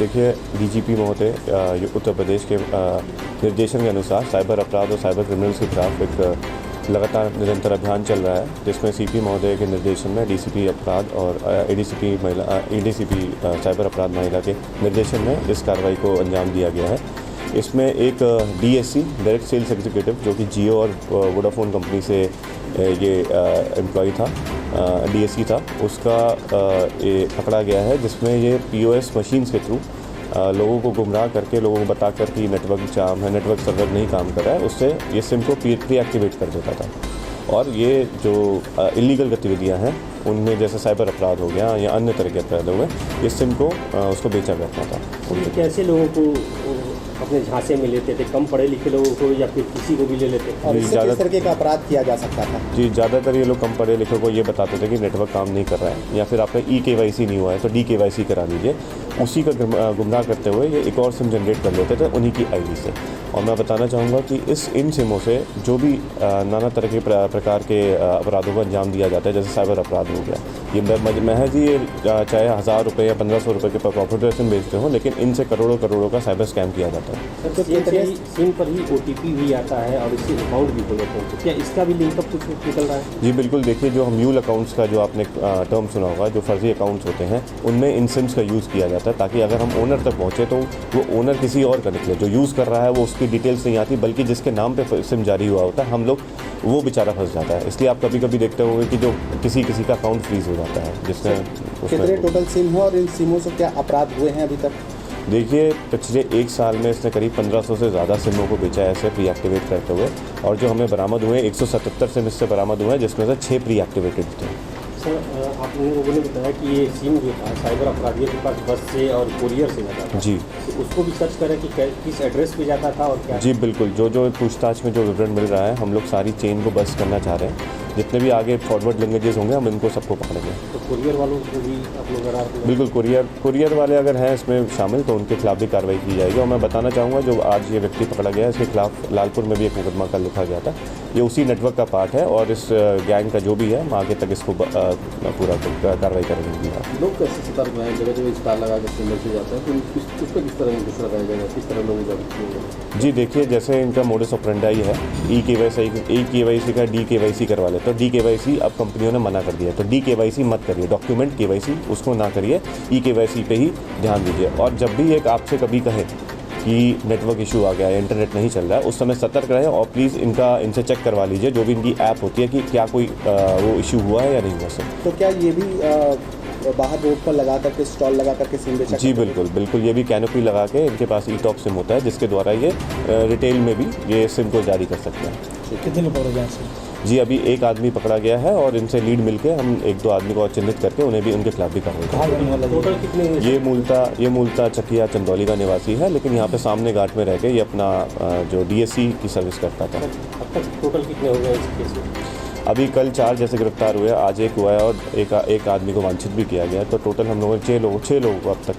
देखिए, डीजीपी महोदय उत्तर प्रदेश के निर्देशन के अनुसार साइबर अपराध और साइबर क्रिमिनल्स के खिलाफ एक लगातार निरंतर अभियान चल रहा है, जिसमें सीपी महोदय के निर्देशन में डीसीपी अपराध और एडीसीपी साइबर अपराध महिला के निर्देशन में इस कार्रवाई को अंजाम दिया गया है। इसमें एक डीएससी डायरेक्ट सेल्स एग्जीक्यूटिव जो कि जियो और वोडाफोन कंपनी से ये एम्प्लॉय था, डीएससी था, उसका ये पकड़ा गया है, जिसमें ये पीओएस मशीन्स के थ्रू लोगों को गुमराह करके, लोगों को बताकर कि नेटवर्क जाम है, नेटवर्क सर्वर नहीं काम कर रहा है, उससे ये सिम को प्री एक्टिवेट कर देता था। और ये जो इलीगल गतिविधियां हैं उनमें जैसे साइबर अपराध हो गया या अन्य तरह के अपराध हुए, इस सिम को उसको बेचा करता था। तो कैसे लोगों को अपने झांसे में लेते थे, कम पढ़े लिखे लोगों को या फिर किसी को भी ले लेते थे? और इससे किस तरीके का अपराध किया जा सकता था? जी, ज़्यादातर ये लोग कम पढ़े लिखे को ये बताते थे कि नेटवर्क काम नहीं कर रहा है या फिर आपका EKYC नहीं हुआ है तो DKYC करा लीजिए। उसी का गुमराह करते हुए ये एक और सिम जनरेट कर लेते थे उन्हीं की आईडी से। और मैं बताना चाहूँगा कि इन सिमों से जो भी नाना तरह के प्रकार के अपराधों को अंजाम दिया जाता है, जैसे साइबर अपराध हो गया, ये महज ये चाहे 1000 रुपये या 1500 रुपये के प्रॉफिट सिम बेचते हों, लेकिन इनसे करोड़ों का साइबर स्कैम किया जाता है। तो सिम पर ही OTP भी आता है और इससे अकाउंट भी खोल लेते हैं, तो क्या इसका भी लिंकअप कुछ निकल रहा है? जी बिल्कुल, देखिए, जो हम म्यूल अकाउंट्स का जो आपने टर्म सुना होगा, जो फर्जी अकाउंट्स होते हैं, उनमें इन सिम्स का यूज़ किया जाता है ताकि अगर हम ओनर तक पहुँचे तो वो ओनर किसी और का निकले। जो यूज़ कर रहा है वो उसकी डिटेल्स नहीं आती, बल्कि जिसके नाम पे सिम जारी हुआ होता है हम लोग, वो बेचारा फंस जाता है। इसलिए आप कभी कभी देखते होंगे कि जो किसी का अकाउंट फ्रीज हो जाता है, जिसमें कितने टोटल सिम है और इन सिमों से क्या अपराध हुए हैं अभी तक? देखिए, पिछले 1 साल में इसने करीब 1500 से ज़्यादा सिमों को बेचा है ऐसे प्री एक्टिवेट करते हुए, और जो हमें बरामद हुए 177 सिम इससे बरामद हुए हैं, जिसमें से 6 प्री एक्टिवेटेड थे। सर, आप लोगों ने बताया कि ये सिम जो था साइबर अपराधियों के पास बस से और कोरियर से जाता था। जी, तो उसको भी सर्च करें कि किस एड्रेस पे जाता था और क्या? जी बिल्कुल, जो पूछताछ में जो विवरण मिल रहा है, हम लोग सारी चेन को बस्ट करना चाह रहे हैं। जितने भी आगे फॉरवर्ड लिंकेजेस होंगे हम इनको सबको पकड़ेंगे। तो कुरियर वालों को भी आप लोग बिल्कुल, कुरियर वाले अगर हैं इसमें शामिल तो उनके खिलाफ भी कार्रवाई की जाएगी। और मैं बताना चाहूँगा, जो आज ये व्यक्ति पकड़ा गया है, इसके खिलाफ लालपुर में भी एक मुकदमा कल लिखा गया था। ये उसी नेटवर्क का पार्ट है और इस गैंग का जो भी है, हम आगे तक इसको पूरा कार्रवाई करेंगे। लोग कैसे सतर्क हैं? जगह स्टार लगा के सिम बेचे जाते हैं, तो उस पर किस तरह निर्देश लगाया जाएगा, किस तरह लोग जागरूक? जी देखिए, जैसे इनका मोडस ऑपरेंडाई है, EKYC का DKYC करवा लेते हैं। DKYC अब कंपनियों ने मना कर दिया है, तो DKYC मत करिए, डॉक्यूमेंट KYC उसको ना करिए, EKYC पे ही ध्यान दीजिए। और जब भी एक आपसे कभी कहे कि नेटवर्क इशू आ गया है, इंटरनेट नहीं चल रहा है, उस समय सतर्क रहें और प्लीज़ इनसे चेक करवा लीजिए जो भी इनकी ऐप होती है कि क्या कोई वो इशू हुआ है या नहीं हुआ। सर, तो क्या ये भी बाहर रोड पर लगा करके स्टॉल लगा करके सिम बेचा? जी बिल्कुल, ये भी कैनोपी लगा के इनके पास ETOP सिम होता है, जिसके द्वारा ये रिटेल में भी ये सिम को जारी कर सकते हैं। कितने लोग पकड़े गए? जी, अभी एक आदमी पकड़ा गया है और इनसे लीड मिलके हम 1-2 आदमी को और चिन्हित करके उन्हें भी उनके खिलाफ भी कार्रवाई करेंगे। टोटल कितने? ये मूलतः चकिया चंदौली का निवासी है, लेकिन यहाँ पे सामने घाट में रह के ये अपना जो DSC की सर्विस करता था। अब तक टोटल कितने हो गए इस केस में? अभी कल 4 जैसे गिरफ्तार हुए, आज 1 हुआ है और एक आदमी को वांछित भी किया गया है। तो टोटल हम लोगों ने 6 लोगों को अब तक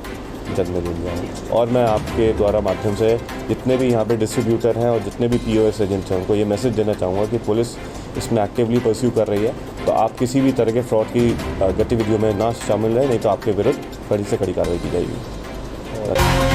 जद में ले लिया है। और मैं आपके द्वारा माध्यम से जितने भी यहाँ पे डिस्ट्रीब्यूटर हैं और जितने भी POS एजेंट्स हैं, उनको ये मैसेज देना चाहूँगा कि पुलिस इसमें एक्टिवली परस्यू कर रही है, तो आप किसी भी तरह के फ्रॉड की गतिविधियों में ना शामिल रहें, नहीं तो आपके विरुद्ध कड़ी से कड़ी कार्रवाई की जाएगी।